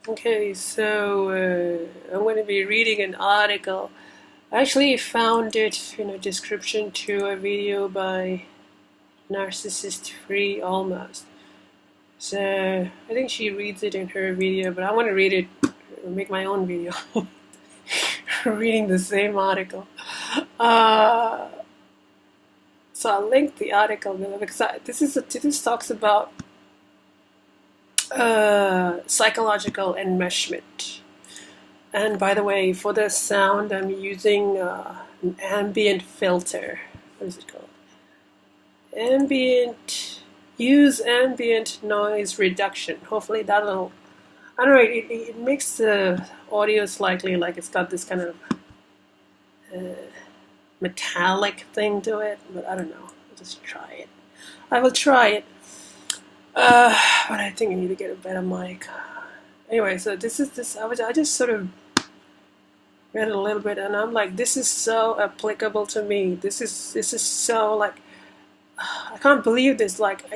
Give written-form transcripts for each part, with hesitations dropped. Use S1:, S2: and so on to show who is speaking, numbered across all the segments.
S1: Okay, so I'm going to be reading an article. I actually found it in a description to a video by Narcissist Free Almost. So I think she reads it in her video, but I want to read it, make my own video, reading the same article. Uh, so I'll link the article below because this talks about psychological enmeshment. And by the way, for the sound, I'm using an ambient filter. What is it called? Use ambient noise reduction. Hopefully that'll, I don't know, it makes the audio slightly like it's got this kind of metallic thing to it, but I don't know. I'll just try it. I will try it. But I think I need to get a better mic. Anyway, so I just sort of read it a little bit, and I'm like, this is so applicable to me. This is so like, I can't believe this. Like,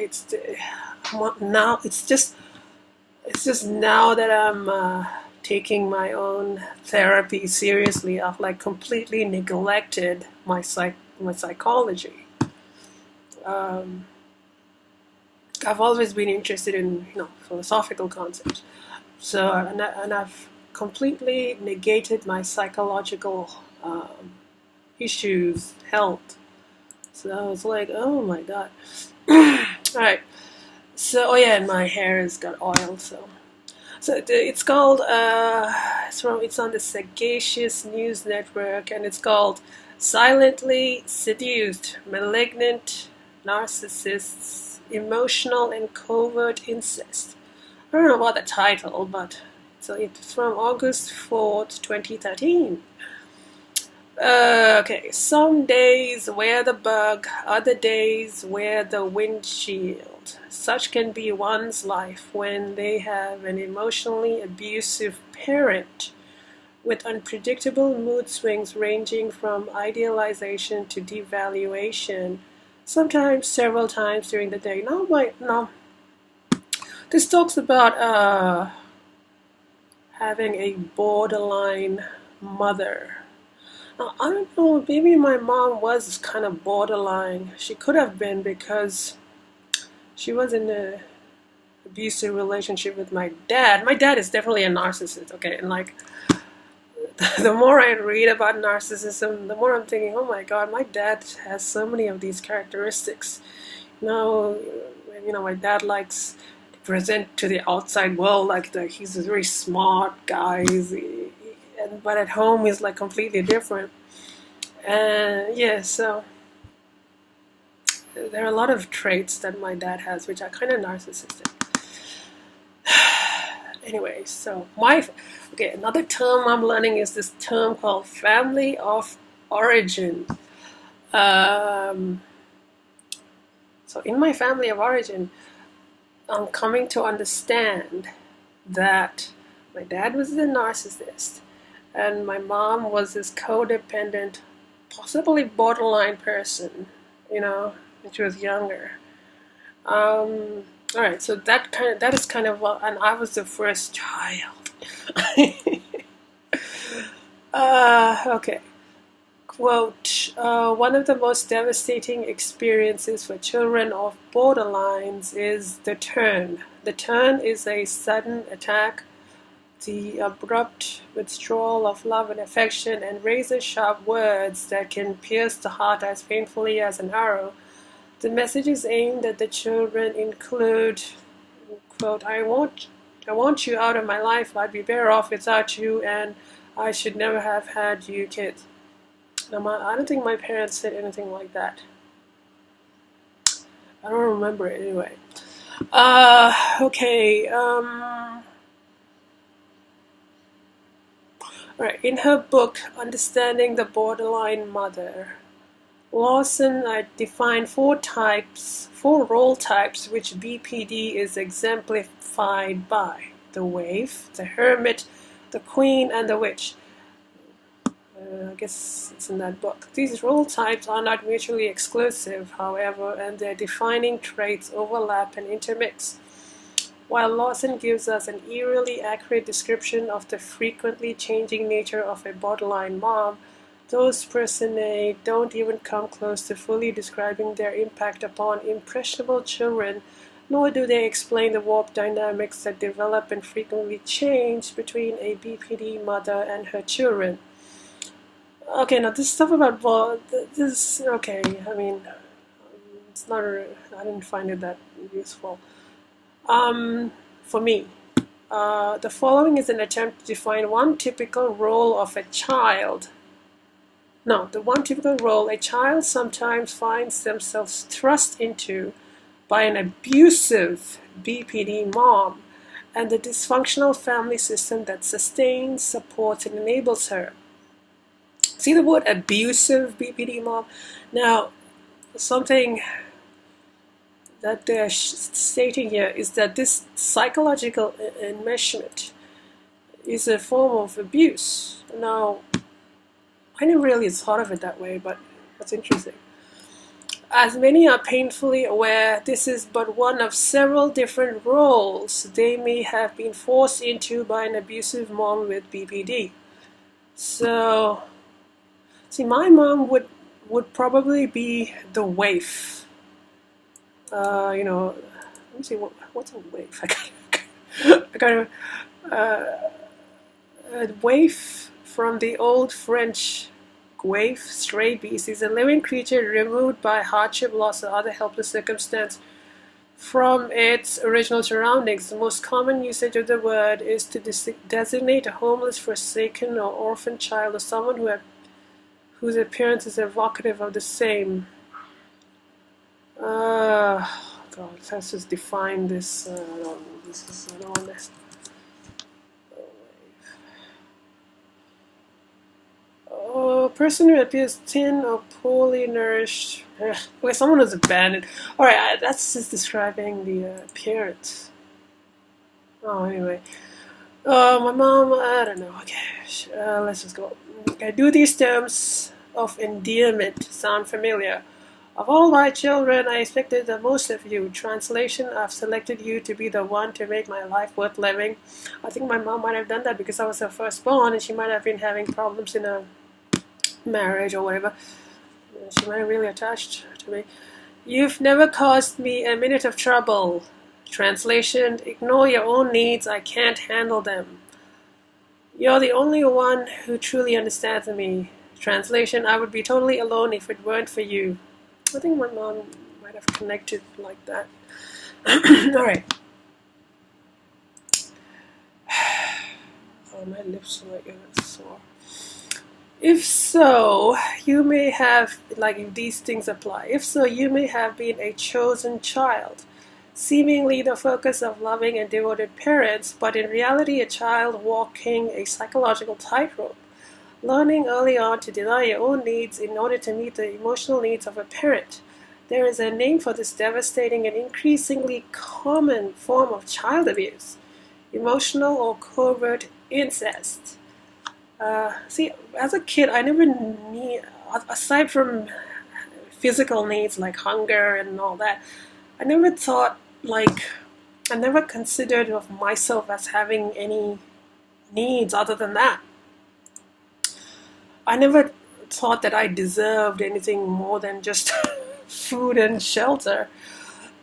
S1: now. It's just now that I'm taking my own therapy seriously. I've like completely neglected my psychology. I've always been interested in philosophical concepts. So and I've completely negated my psychological issues, health. So I was like, oh my god. Alright. So, oh yeah, and my hair has got oil, so it's called it's on the Sagacious News Network, and it's called Silently Seduced Malignant Narcissists, Emotional and Covert Incest. I don't know about the title, but it's from August 4th, 2013. Okay, some days wear the bug, other days wear the windshield. Such can be one's life when they have an emotionally abusive parent with unpredictable mood swings ranging from idealization to devaluation, sometimes several times during the day. Now, this talks about having a borderline mother. Now, I don't know, maybe my mom was kind of borderline. She could have been because she was in an abusive relationship with my dad. My dad is definitely a narcissist, okay? And like, the more I read about narcissism, the more I'm thinking, oh my god, my dad has so many of these characteristics. My dad likes to present to the outside world like he's a very smart guy. But at home he's like completely different. And yeah, so there are a lot of traits that my dad has which are kind of narcissistic. Anyway, so another term I'm learning is this term called family of origin. So in my family of origin, I'm coming to understand that my dad was a narcissist and my mom was this codependent, possibly borderline person, when she was younger. Alright, so that is kind of, and I was the first child. Okay. Quote, one of the most devastating experiences for children of borderlines is the turn. The turn is a sudden attack, the abrupt withdrawal of love and affection, and razor-sharp words that can pierce the heart as painfully as an arrow. The messages aimed at the children include, quote, I want you out of my life, I'd be better off without you, and I should never have had you kids. Now, I don't think my parents said anything like that. I don't remember it anyway. Okay, Right, in her book, Understanding the Borderline Mother, Lawson defined four role types which BPD is exemplified by: the waif, the hermit, the queen, and the witch. I guess it's in that book. These role types are not mutually exclusive, however, and their defining traits overlap and intermix. While Lawson gives us an eerily accurate description of the frequently changing nature of a borderline mom, those personae don't even come close to fully describing their impact upon impressionable children, nor do they explain the warped dynamics that develop and frequently change between a BPD mother and her children. Okay, now this stuff about this, okay, I mean, it's not, I didn't find it that useful. For me, the following is an attempt to define one typical role of a child. No, the one typical role a child sometimes finds themselves thrust into by an abusive BPD mom and the dysfunctional family system that sustains, supports, and enables her. See the word abusive BPD mom? Now, something that they're stating here is that this psychological enmeshment is a form of abuse. Now, I never really thought of it that way, but that's interesting. As many are painfully aware, this is but one of several different roles they may have been forced into by an abusive mom with BPD. So, see, my mom would probably be the waif. Let me see, what's a waif? I got a waif from the old French waif, stray beast, is a living creature removed by hardship, loss, or other helpless circumstance from its original surroundings. The most common usage of the word is to designate a homeless, forsaken, or orphan child, or someone whose appearance is evocative of the same. God, let's just define this. I don't want this. A person who appears thin or poorly nourished. Okay, someone who's abandoned. Alright, that's just describing the appearance. Oh, anyway. My mom, I don't know. Okay, let's just go. Okay, do these terms of endearment sound familiar? Of all my children, I expected the most of you. Translation, I've selected you to be the one to make my life worth living. I think my mom might have done that because I was her firstborn and she might have been having problems in a marriage or whatever. She might have really attached to me. You've never caused me a minute of trouble. Translation, ignore your own needs. I can't handle them. You're the only one who truly understands me. Translation, I would be totally alone if it weren't for you. I think my mom might have connected like that. Alright. Oh, my lips are like sore. If so, you may have, like if these things apply, if so, you may have been a chosen child, seemingly the focus of loving and devoted parents, but in reality a child walking a psychological tightrope, learning early on to deny your own needs in order to meet the emotional needs of a parent. There is a name for this devastating and increasingly common form of child abuse: emotional or covert incest. See, as a kid, I never need, aside from physical needs like hunger and all that, I never thought, I never considered of myself as having any needs other than that. I never thought that I deserved anything more than just food and shelter.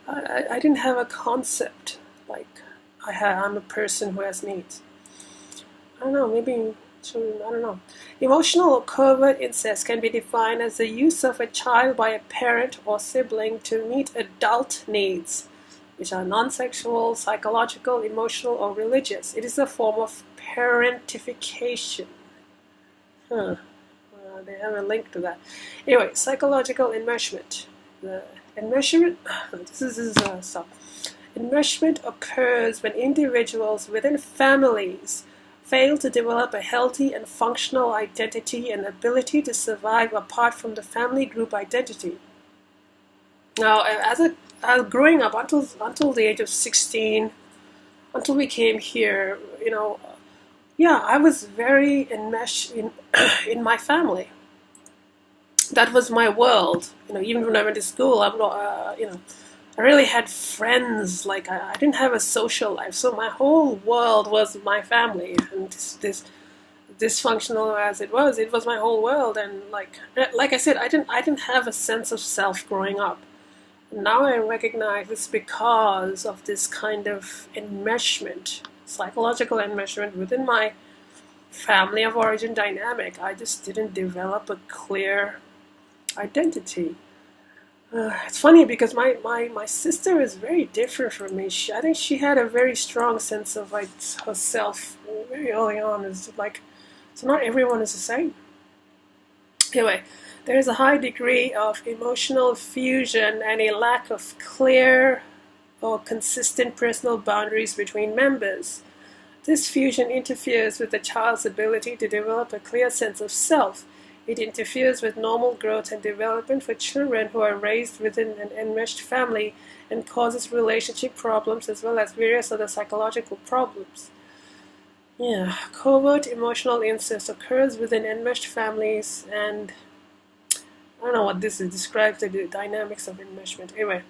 S1: I didn't have a concept like I'm a person who has needs. I don't know, maybe children, I don't know. Emotional or covert incest can be defined as the use of a child by a parent or sibling to meet adult needs, which are non-sexual, psychological, emotional, or religious. It is a form of parentification. They have a link to that. Anyway, psychological enmeshment. The enmeshment, this is stuff. Enmeshment occurs when individuals within families fail to develop a healthy and functional identity and ability to survive apart from the family group identity. Now, growing up until the age of 16, until we came here, I was very enmeshed in my family. That was my world. Even when I went to school, I'm not, I really had friends. Like I didn't have a social life, so my whole world was my family. And this dysfunctional as it was my whole world. And like I said, I didn't have a sense of self growing up. Now I recognize it's because of this kind of enmeshment, psychological enmeshment within my family of origin dynamic. I just didn't develop a clear identity. It's funny because my sister is very different from me. I think she had a very strong sense of like herself very early on. It's like, so not everyone is the same. Anyway, there is a high degree of emotional fusion and a lack of clear or consistent personal boundaries between members. This fusion interferes with the child's ability to develop a clear sense of self. It interferes with normal growth and development for children who are raised within an enmeshed family and causes relationship problems as well as various other psychological problems. Yeah, covert emotional incest occurs within enmeshed families, and I don't know what this is, describes the dynamics of enmeshment. Anyway,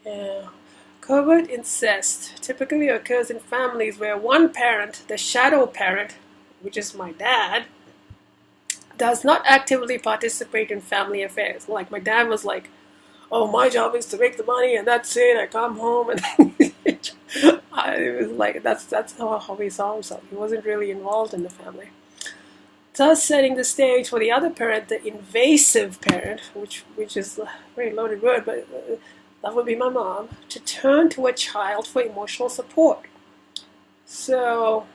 S1: yeah. Covert incest typically occurs in families where one parent, the shadow parent, which is my dad, does not actively participate in family affairs. Like my dad was like, "Oh, my job is to make the money, and that's it. I come home," and it was like that's how he saw himself. He wasn't really involved in the family. Thus, setting the stage for the other parent, the invasive parent, which is a very loaded word, but that would be my mom, to turn to a child for emotional support. So,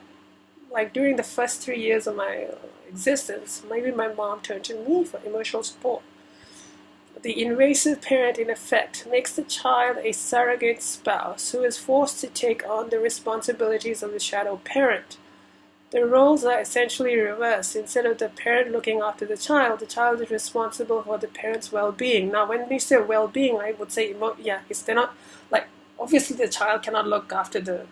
S1: like during the first 3 years of my existence, maybe my mom turned to me for emotional support. The invasive parent, in effect, makes the child a surrogate spouse who is forced to take on the responsibilities of the shadow parent. The roles are essentially reversed. Instead of the parent looking after the child is responsible for the parent's well-being. Now, when we say well-being, I would say, they're not, like, obviously the child cannot look after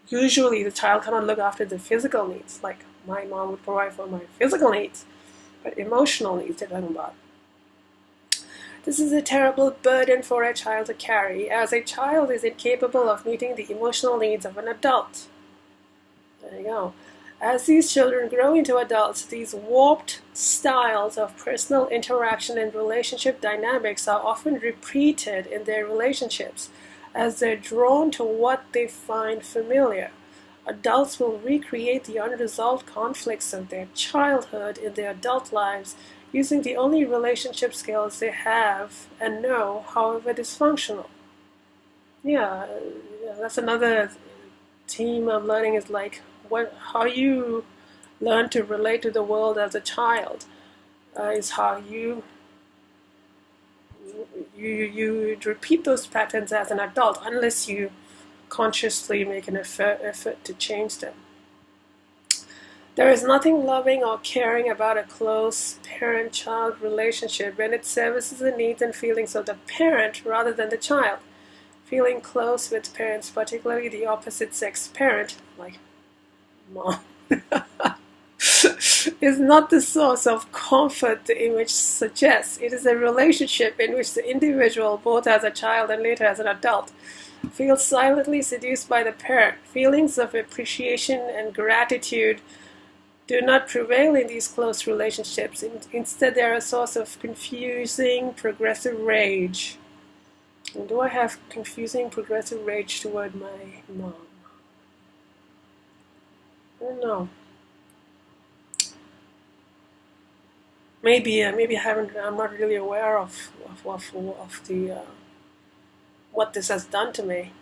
S1: usually the child cannot look after the physical needs. Like, my mom would provide for my physical needs, but emotional needs they're talking about. This is a terrible burden for a child to carry, as a child is incapable of meeting the emotional needs of an adult. There you go. As these children grow into adults, these warped styles of personal interaction and relationship dynamics are often repeated in their relationships, as they're drawn to what they find familiar. Adults will recreate the unresolved conflicts of their childhood in their adult lives, using the only relationship skills they have and know, however dysfunctional. Yeah, that's another theme I'm learning is like how you learn to relate to the world as a child is how you repeat those patterns as an adult unless you consciously make an effort to change them. There is nothing loving or caring about a close parent-child relationship when it services the needs and feelings of the parent rather than the child. Feeling close with parents, particularly the opposite sex parent, like mom, is not the source of comfort the image suggests. It is a relationship in which the individual, both as a child and later as an adult, feels silently seduced by the parent. Feelings of appreciation and gratitude do not prevail in these close relationships. Instead, they are a source of confusing, progressive rage. And do I have confusing, progressive rage toward my mom? I don't know. Maybe I haven't. I'm not really aware of the what this has done to me.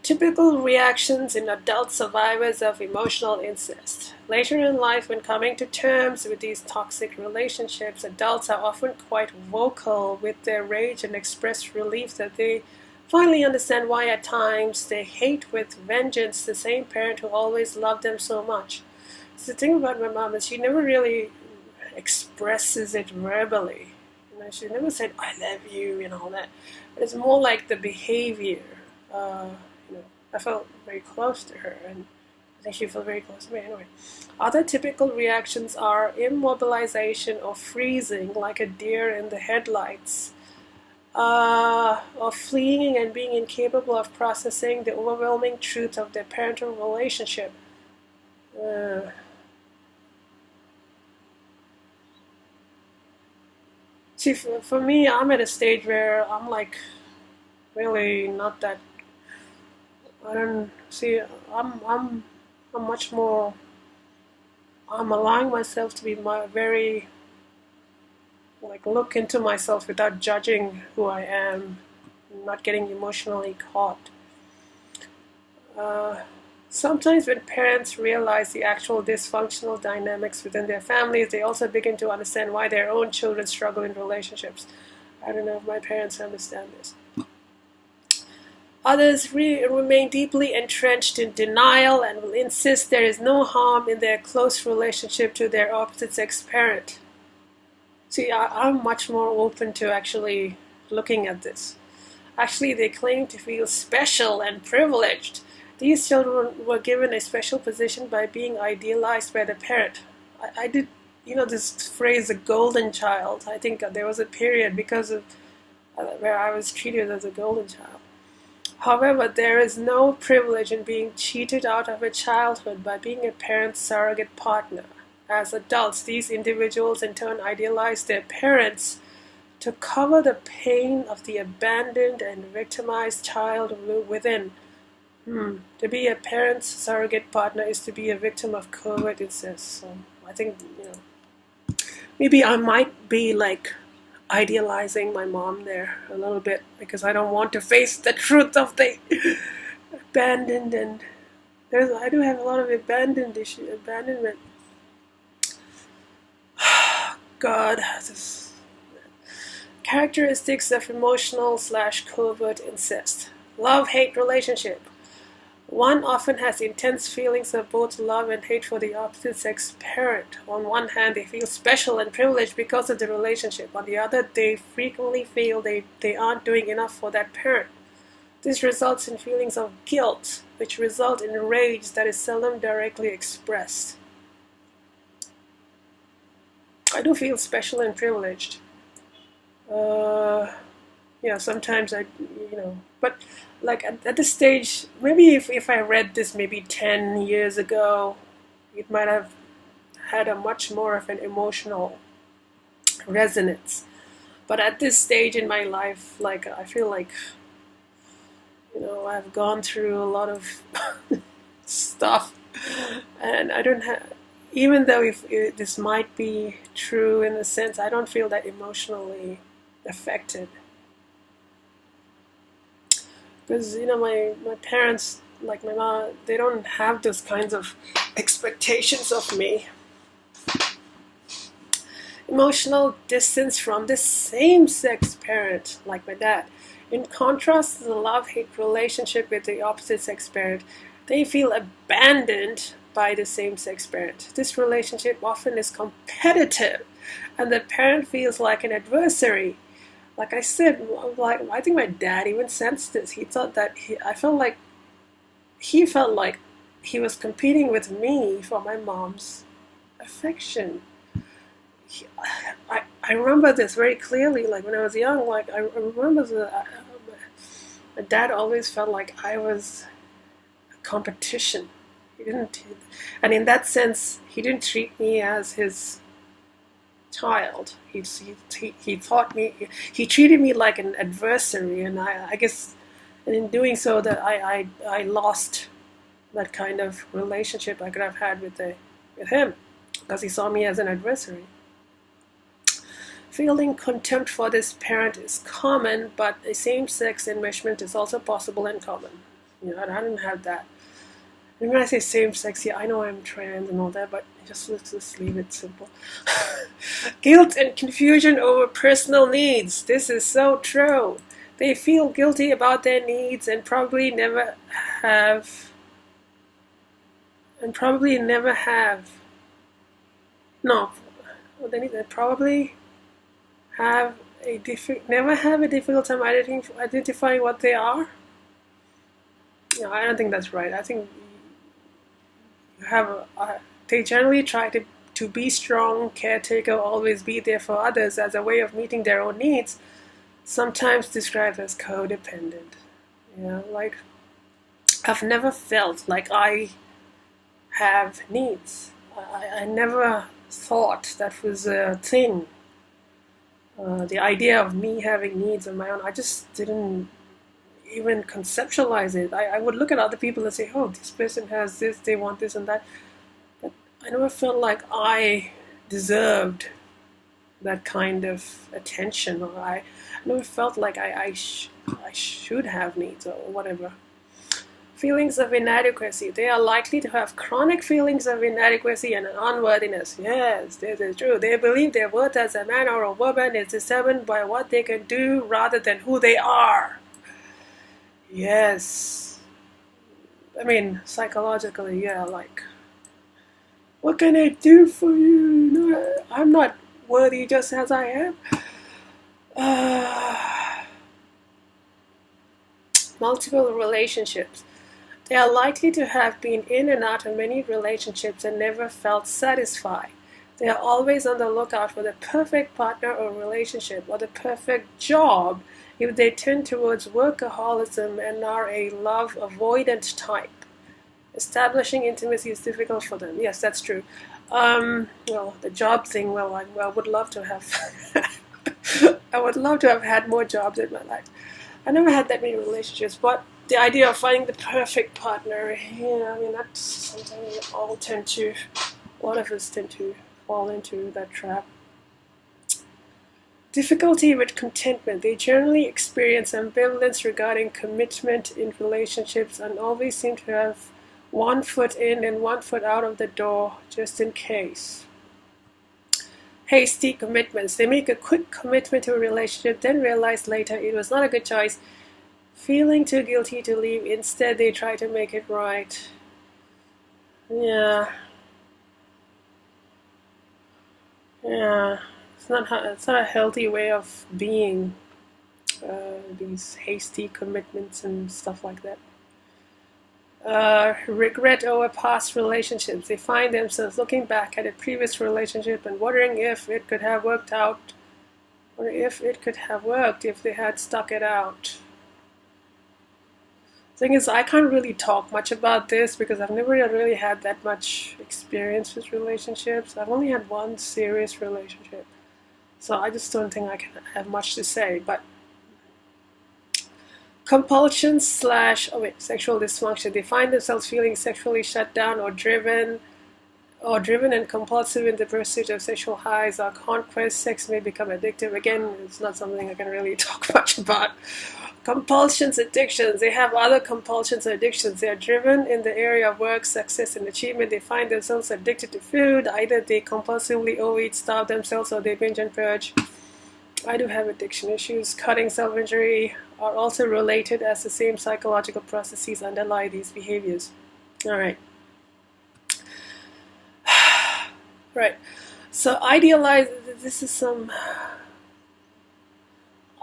S1: Typical reactions in adult survivors of emotional incest. Later in life, when coming to terms with these toxic relationships, adults are often quite vocal with their rage and express relief that they finally understand why at times they hate with vengeance the same parent who always loved them so much. So the thing about my mom is she never really expresses it verbally. She never said, "I love you," and all that. But it's more like the behavior. I felt very close to her, and I think she felt very close to me anyway. Other typical reactions are immobilization or freezing, like a deer in the headlights. of fleeing and being incapable of processing the overwhelming truth of their parental relationship. Uh, See, for me, I'm at a stage where I'm like really not that. I don't see. I'm much more. I'm allowing myself to be very like look into myself without judging who I am, not getting emotionally caught. Uh, Sometimes when parents realize the actual dysfunctional dynamics within their families, they also begin to understand why their own children struggle in relationships. I don't know if my parents understand this. Others remain deeply entrenched in denial and will insist there is no harm in their close relationship to their opposite sex parent. See, I'm much more open to actually looking at this. Actually, they claim to feel special and privileged. These children were given a special position by being idealized by the parent. I did, this phrase, a golden child. I think there was a period because of where I was treated as a golden child. However, there is no privilege in being cheated out of a childhood by being a parent's surrogate partner. As adults, these individuals in turn idealize their parents to cover the pain of the abandoned and victimized child within. To be a parent's surrogate partner is to be a victim of covert incest. So I think, maybe I might be like idealizing my mom there a little bit because I don't want to face the truth of the abandoned, and I do have a lot of abandonment. God, this characteristics of emotional/covert incest. Love-hate relationship. One often has intense feelings of both love and hate for the opposite sex parent. On one hand, they feel special and privileged because of the relationship. On the other, they frequently feel they aren't doing enough for that parent. This results in feelings of guilt, which result in rage that is seldom directly expressed. I do feel special and privileged. Sometimes but like at this stage, maybe if I read this maybe 10 years ago, it might have had a much more of an emotional resonance. But at this stage in my life, like I feel like, I've gone through a lot of stuff, and I don't have, even though if this might be true in a sense, I don't feel that emotionally affected. Because my parents, like my mom, they don't have those kinds of expectations of me. Emotional distance from the same-sex parent, like my dad. In contrast to the love-hate relationship with the opposite-sex parent, they feel abandoned by the same-sex parent. This relationship often is competitive, and the parent feels like an adversary. Like I said, I think my dad even sensed this. He thought that he felt like he was competing with me for my mom's affection. I remember this very clearly. Like when I was young, like I remember my dad always felt like I was a competition. He didn't, and in that sense, he didn't treat me as his child. He taught me, he treated me like an adversary, and I guess, and in doing so, that I lost that kind of relationship I could have had with him, because he saw me as an adversary. Feeling contempt for this parent is common, but a same-sex enmeshment is also possible and common. I didn't have that. And when I say same-sex, I know I'm trans and all that, but let's just leave it simple. Guilt and confusion over personal needs. This is so true. They feel guilty about their needs and probably never have. No, they probably never have a difficult time identifying what they are. No, I don't think that's right. I think they generally try to be strong, caretaker, always be there for others as a way of meeting their own needs. sometimes described as codependent. Like I've never felt like I have needs. I never thought that was a thing. The idea of me having needs of my own, I just didn't even conceptualize it. I would look at other people and say, oh, this person has this, they want this and that. But I never felt like I deserved that kind of attention, or I never felt like I should have needs or whatever. Feelings of inadequacy. They are likely to have chronic feelings of inadequacy and unworthiness. Yes, this is true. They believe their worth as a man or a woman is determined by what they can do rather than who they are. Yes. I mean, psychologically, yeah, like, what can I do for you? No, I'm not worthy just as I am. Multiple relationships. They are likely to have been in and out of many relationships and never felt satisfied. They are always on the lookout for the perfect partner or relationship or the perfect job if they tend towards workaholism and are a love avoidant type. Establishing intimacy is difficult for them. Yes, that's true. Well, the job thing, well, I would love to have I would love to have had more jobs in my life. I never had that many relationships, but the idea of finding the perfect partner, I mean, that's something we all tend to, a lot of us tend to fall into that trap. Difficulty with contentment. They generally experience ambivalence regarding commitment in relationships and always seem to have one foot in and one foot out of the door, just in case. Hasty commitments. They make a quick commitment to a relationship, then realize later it was not a good choice. Feeling too guilty to leave, instead they try to make it right. Yeah. It's not a healthy way of being. These hasty commitments and stuff like that. Regret over past relationships. They find themselves looking back at a previous relationship and wondering if it could have worked out, or if it could have worked if they had stuck it out. Thing is, I can't really talk much about this because I've never really had that much experience with relationships. I've only had one serious relationship, so I just don't think I can have much to say. But compulsion / sexual dysfunction. They find themselves feeling sexually shut down or driven and compulsive in the pursuit of sexual highs or conquest. Sex may become addictive. Again, it's not something I can really talk much about. Compulsions, addictions. They have other compulsions or addictions. They are driven in the area of work, success, and achievement. They find themselves addicted to food. Either they compulsively overeat, starve themselves, or they binge and purge. I do have addiction issues. Cutting, self-injury are also related, as the same psychological processes underlie these behaviors. Alright. Right. So idealize, this is some...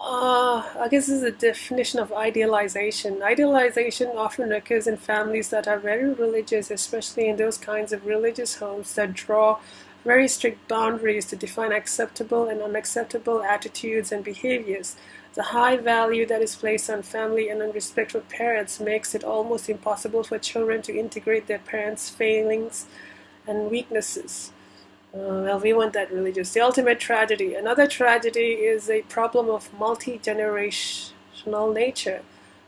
S1: I guess this is a definition of idealization. Idealization often occurs in families that are very religious, especially in those kinds of religious homes that draw very strict boundaries to define acceptable and unacceptable attitudes and behaviors. The high value that is placed on family and on respect for parents makes it almost impossible for children to integrate their parents' failings and weaknesses. Well, we weren't that religious. The ultimate tragedy. Another tragedy is a problem of multi-generational nature.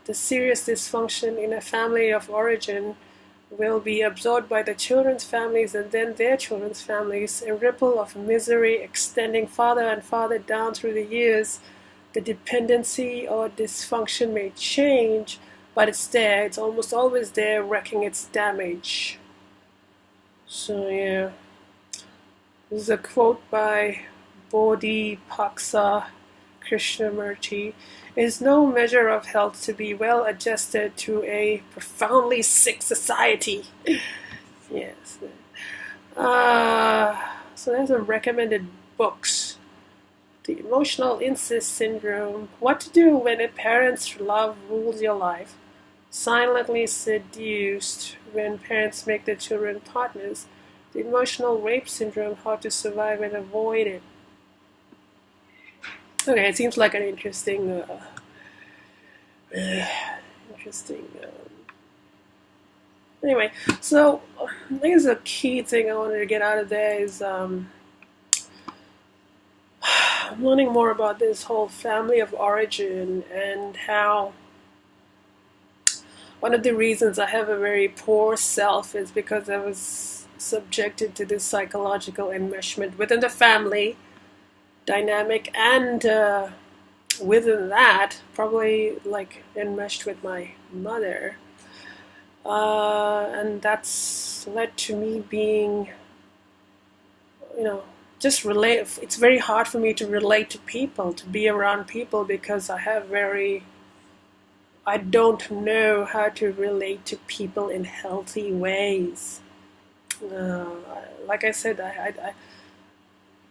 S1: The serious dysfunction in a family of origin will be absorbed by the children's families and then their children's families, a ripple of misery extending farther and farther down through the years. The dependency or dysfunction may change, but it's there. It's almost always there, wreaking its damage. So, yeah. This is a quote by Bodhi Paksa Krishnamurti. It is no measure of health to be well adjusted to a profoundly sick society. Yes. So there's some recommended books. The Emotional Incest Syndrome. What to do when a parent's love rules your life. Silently seduced when parents make their children partners. The Emotional Rape Syndrome, How to Survive and Avoid It. Okay, it seems like an interesting, interesting. Anyway, so I think the key thing I wanted to get out of there is I'm learning more about this whole family of origin and how one of the reasons I have a very poor self is because I was subjected to this psychological enmeshment within the family dynamic, and within that, probably like enmeshed with my mother. And that's led to me being, you know, just relate. It's very hard for me to relate to people, to be around people, because I don't know how to relate to people in healthy ways. Uh, like I said,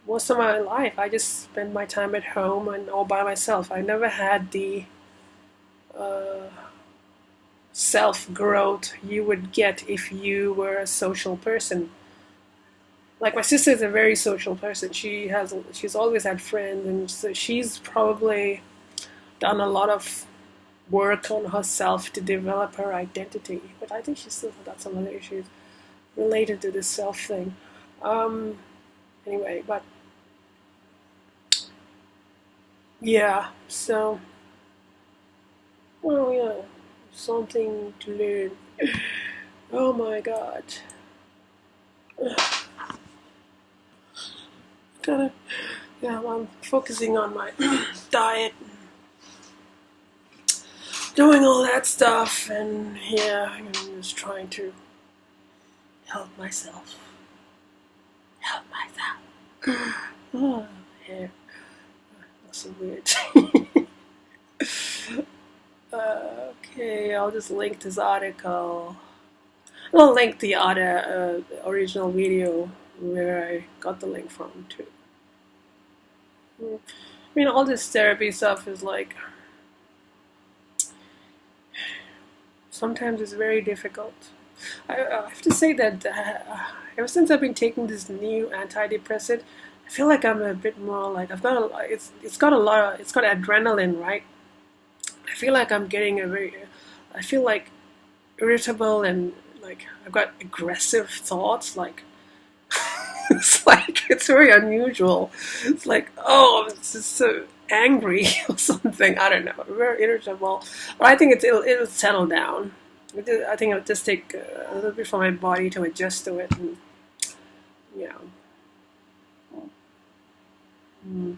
S1: most of my life I just spent my time at home and all by myself. I never had the uh, self growth you would get if you were a social person. Like my sister is a very social person. She's always had friends, and so she's probably done a lot of work on herself to develop her identity. But I think she still got some other issues related to this self thing. Um, anyway, but yeah, so well, yeah, something to learn. Oh my god. Gotta, yeah, I'm focusing on my diet, doing all that stuff, and yeah, I'm just trying to help myself. Help myself. Oh, yeah, that's so weird. Okay, I'll just link this article. I'll link the other original video where I got the link from too. I mean, all this therapy stuff is like, sometimes it's very difficult. I have to say that ever since I've been taking this new antidepressant, I feel like I'm a bit more like it's got a lot of, it's got adrenaline, right? I feel like I'm getting I feel like irritable, and like I've got aggressive thoughts, like it's like it's very unusual. It's like, oh, I'm just so angry or something. I don't know, very irritable. But I think it'll settle down. I think it'll just take a little bit for my body to adjust to it, and yeah. Mm.